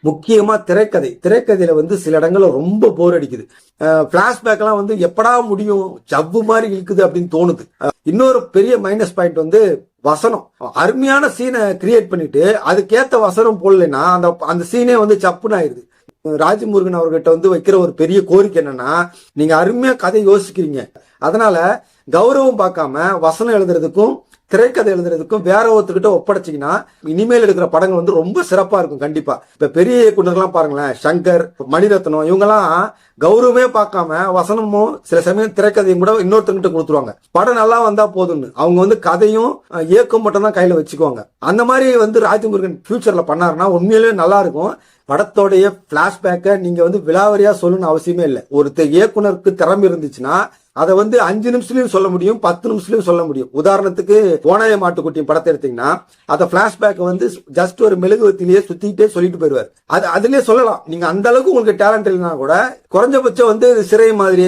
முக்கியமா திரைக்கதையில வந்து சில இடங்கள்ல ரொம்ப போர் அடிக்குது. பிளாஷ்பேக் எல்லாம் வந்து எப்படா முடியும், ஜவ்வு மாதிரி இருக்குது அப்படின்னு தோணுது. இன்னொரு பெரிய மைனஸ் பாயிண்ட் வந்து வசனம். அருமையான சீனை கிரியேட் பண்ணிட்டு அதுக்கேத்த வசனம் போடலைன்னா அந்த சீனே வந்து சப்புன்னு ஆயிருது. ராஜமுருகன் அவர்கிட்ட வந்து வைக்கிற ஒரு பெரிய கோரிக்கை என்னன்னா, நீங்க அருமையா கதை யோசிக்கிறீங்க, அதனால கௌரவம் பார்க்காம வசனம் எழுதுறதுக்கும் திரைக்கதை எழுதுறதுக்கும் வேற ஒருத்தர்கிட்ட ஒப்படைச்சிங்கன்னா இனிமேல் எடுக்கிற படங்கள் வந்து ரொம்ப சிறப்பா இருக்கும். கண்டிப்பா இப்ப பெரிய இயக்குனர்லாம் பாருங்களேன், சங்கர், மணிரத்னம், இவங்கெல்லாம் கௌரவமே பார்க்காம வசனமும் சில சமயம் திரைக்கதையும் கூட இன்னொருத்தர்கிட்ட கொடுத்துருவாங்க. படம் நல்லா வந்தா போதும்னு அவங்க வந்து கதையும் இயக்கம் மட்டும் தான் கையில வச்சுக்குவாங்க. அந்த மாதிரி வந்து ராஜமுருகன் ஃபியூச்சர்ல பண்ணாருன்னா உண்மையிலேயே நல்லா இருக்கும். படத்தோடைய பிளாஷ்பேக்கை நீங்க வந்து விலாவரியா சொல்லணும்னு அவசியமே இல்லை. ஒரு இயக்குனருக்கு திறமை இருந்துச்சுன்னா அதை வந்து 5 நிமிஷத்துலயும் சொல்ல முடியும், 10 நிமிஷத்துலயும் சொல்ல முடியும். உதாரணத்துக்கு ஓனாய மாட்டுக்குட்டியும் படத்தை எடுத்தீங்கன்னா அந்த பிளாஷ்பேக் வந்து ஜஸ்ட் ஒரு மெழுகுவத்திலேயே சுத்திட்டே சொல்லிட்டு போயிருவார். அதுலயே சொல்லலாம். நீங்க அந்த அளவுக்கு உங்களுக்கு டேலண்ட் இல்லைன்னா கூட குறைஞ்சபட்சம் வந்து சிறை மாதிரி